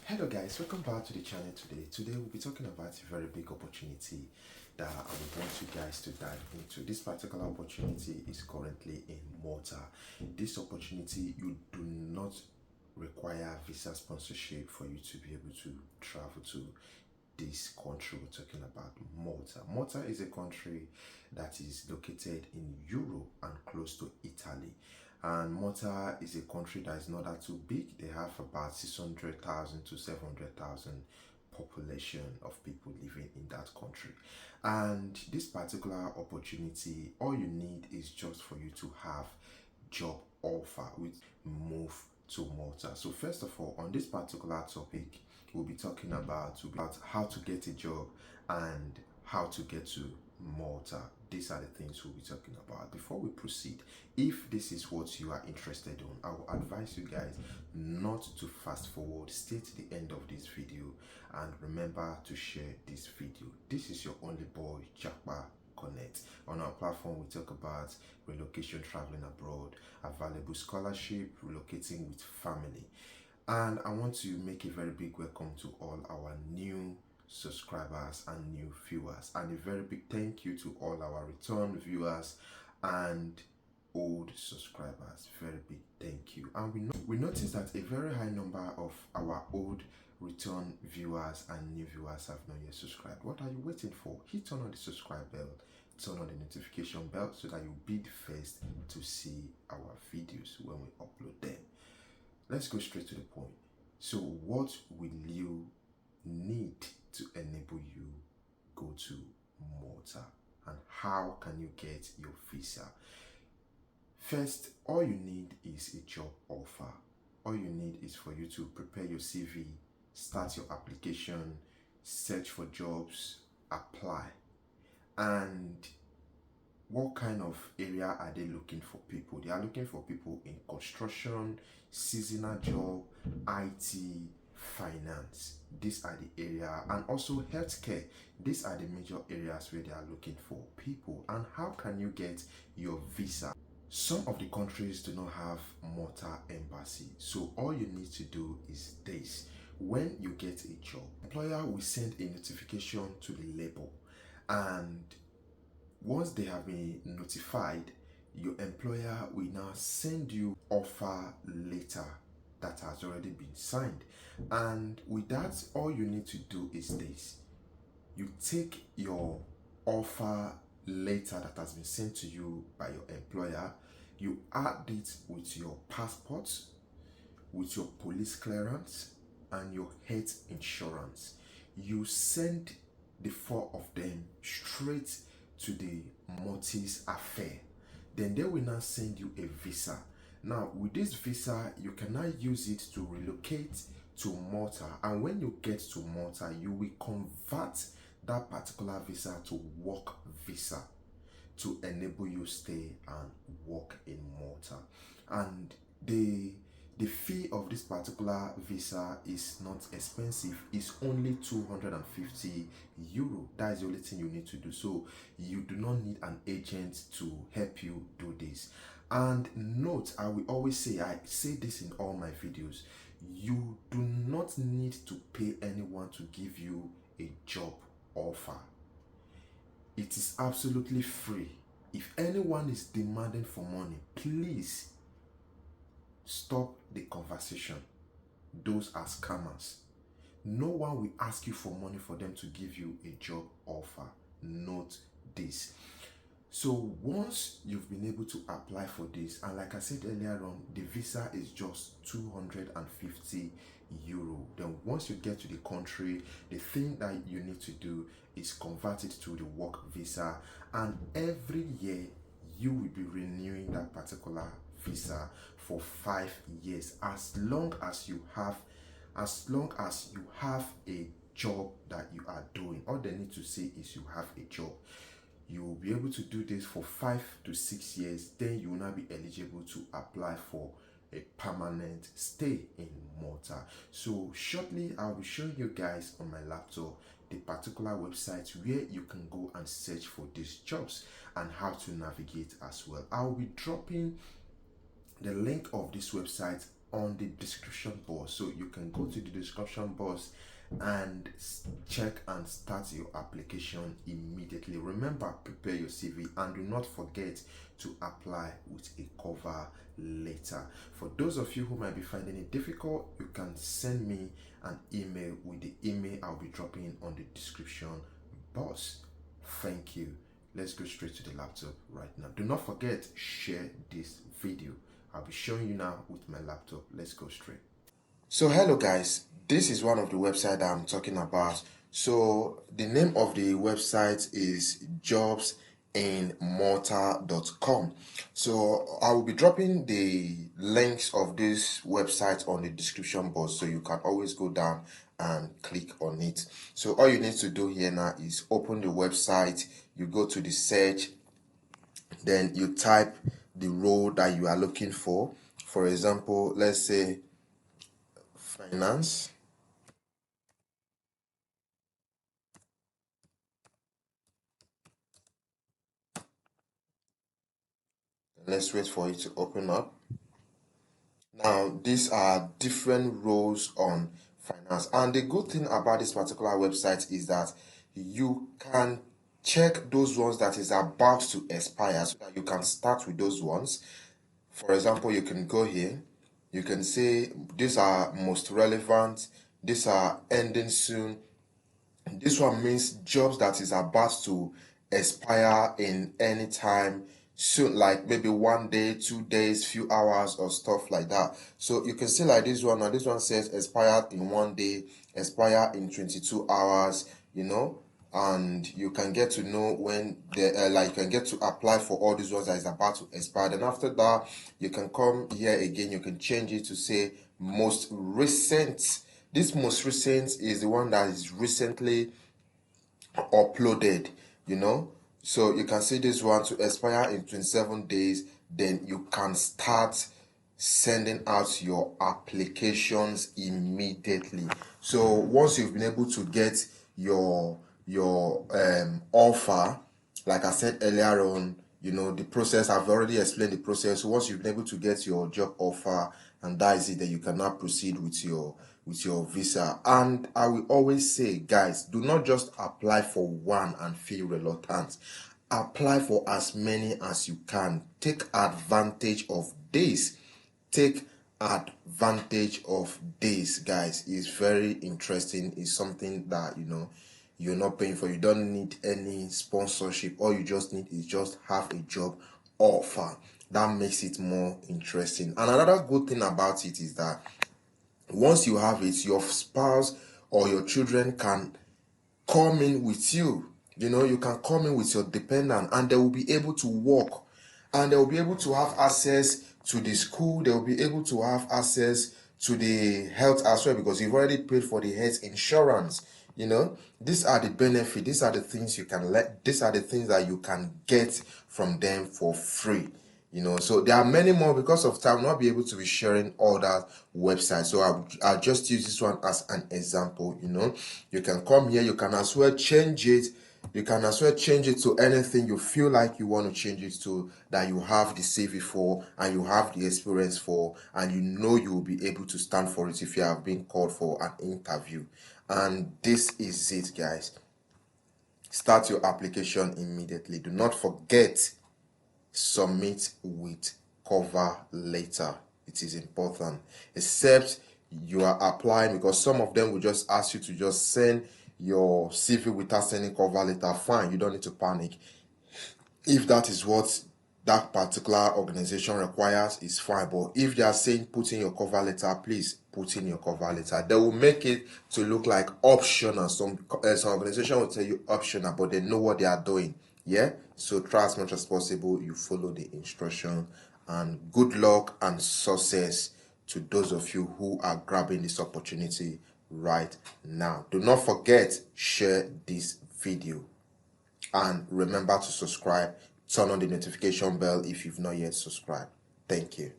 Hello guys, welcome back to the channel today. Today we'll be talking about a very big opportunity that I would want you guys to dive into. This particular opportunity is currently in Malta. This opportunity, you do not require visa sponsorship for you to be able to travel to this country we're talking about, Malta. Malta is a country that is located in Europe and close to Italy. And Malta is a country that is not that too big. They have about 600,000 to 700,000 population of people living in that country. And this particular opportunity, all you need is just for you to have job offer with move to Malta. So first of all, on this particular topic, we'll be talking about how to get a job and how to get to Malta. These are the things we'll be talking about. Before we proceed, if this is what you are interested in, I will advise you guys not to fast forward. Stay to the end of this video and remember to share this video. This is your only boy, Jakba Connect. On our platform, we talk about relocation, traveling abroad, available scholarship, relocating with family. And I want to make a very big welcome to all our new subscribers and new viewers, and a very big thank you to all our return viewers and old subscribers. Very big thank you. And we noticed that a very high number of our old return viewers and new viewers have not yet subscribed. What are you waiting for? Hit on the subscribe bell, turn on the notification bell so that you'll be the first to see our videos when we upload them. Let's go straight to the point. So what will you need to enable you go to Malta, and how can you get your visa? First, all you need is a job offer. All you need is for you to prepare your CV, start your application, search for jobs, apply. And what kind of area are they looking for people? They are looking for people in construction, seasonal job, IT, finance. These are the area, and also healthcare. These are the major areas where they are looking for people. And how can you get your visa? Some of the countries do not have Malta embassy, so all you need to do is this. When you get a job, employer will send a notification to the label, and once they have been notified, your employer will now send you offer letter that has already been signed. And with that, all you need to do is this. You take your offer letter that has been sent to you by your employer, you add it with your passport, with your police clearance, and your health insurance. You send the four of them straight to the Maltese affair. Then they will now send you a visa. Now with this visa, you can now use it to relocate to Malta, and when you get to Malta, you will convert that particular visa to work visa to enable you stay and work in Malta. And the fee of this particular visa is not expensive. It's only 250 euro. That is the only thing you need to do. So you do not need an agent to help you do this. And note, I will always say, I say this in all my videos, you do not need to pay anyone to give you a job offer. It is absolutely free. If anyone is demanding for money, please stop the conversation. Those are scammers. No one will ask you for money for them to give you a job offer. Note this. So once you've been able to apply for this, and like I said earlier on, the visa is just 250 euro. Then once you get to the country, the thing that you need to do is convert it to the work visa, and every year you will be renewing that particular visa for 5 years, as long as you have a job that you are doing. All they need to say is you have a job. You will be able to do this for 5 to 6 years. Then you will now be eligible to apply for a permanent stay in Malta. So shortly, I'll be showing you guys on my laptop the particular website where you can go and search for these jobs and how to navigate as well. I'll be dropping the link of this website on the description box, so you can go to the description box and check and start your application immediately. Remember, prepare your CV and do not forget to apply with a cover letter. For those of you who might be finding it difficult, you can send me an email with the email I'll be dropping on the description box. Thank you. Let's go straight to the laptop right now. Do not forget, share this video. I'll be showing you now with my laptop. Let's go straight. So hello guys, this is one of the websites that I'm talking about. So the name of the website is jobsinmalta.com. So I will be dropping the links of this website on the description box, so you can always go down and click on it. So all you need to do here now is open the website, you go to the search, then you type the role that you are looking for. For example, let's say finance. Let's wait for it to open up. Now, these are different roles on finance, and the good thing about this particular website is that you can check those ones that is about to expire, so that you can start with those ones. For example, you can go here, you can say these are most relevant, these are ending soon. This one means jobs that is about to expire in any time soon, like maybe 1 day, 2 days, few hours, or stuff like that. So you can see like this one. Now this one says expired in 1 day, expire in 22 hours. And you can get to know when the like you can get to apply for all these ones that is about to expire. Then after that, you can come here again. You can change it to say most recent. This most recent is the one that is recently uploaded. So you can see this one to expire in 27 days. Then you can start sending out your applications immediately. So once you've been able to get your offer, like I said earlier on, the process, I've already explained the process. So once you've been able to get your job offer, and that is it, then you can now proceed with your visa. And I will always say, guys, do not just apply for one and feel reluctant. Apply for as many as you can. Take advantage of this. Take advantage of this, guys. It's very interesting. It's something that you're not paying for. You don't need any sponsorship. All you just need is just have a job offer. That makes it more interesting. And another good thing about it is that once you have it, your spouse or your children can come in with you. You can come in with your dependent, and they will be able to work, and they will be able to have access to the school. They will be able to have access to the health as well, because you've already paid for the health insurance. These are the benefits. These are the things you can these are the things that you can get from them for free. So there are many more. Because of time, I'll not be able to be sharing all that website. So I'll just use this one as an example. You can come here, you can as well change it. You can as well change it to anything you feel like you want to change it to, that you have the CV for and you have the experience for, and you will be able to stand for it if you have been called for an interview. And this is it, guys. Start your application immediately. Do not forget, submit with cover letter. It is important, except you are applying, because some of them will just ask you to just send your CV without sending cover letter. Fine, you don't need to panic. If that is what that particular organization requires, is fine. But if they are saying put in your cover letter, please put in your cover letter. They will make it to look like optional. Some organization will tell you optional, but they know what they are doing. Yeah, so try as much as possible, you follow the instruction, and good luck and success to those of you who are grabbing this opportunity right now. Do not forget, share this video, and remember to subscribe. Turn on the notification bell if you've not yet subscribed. Thank you.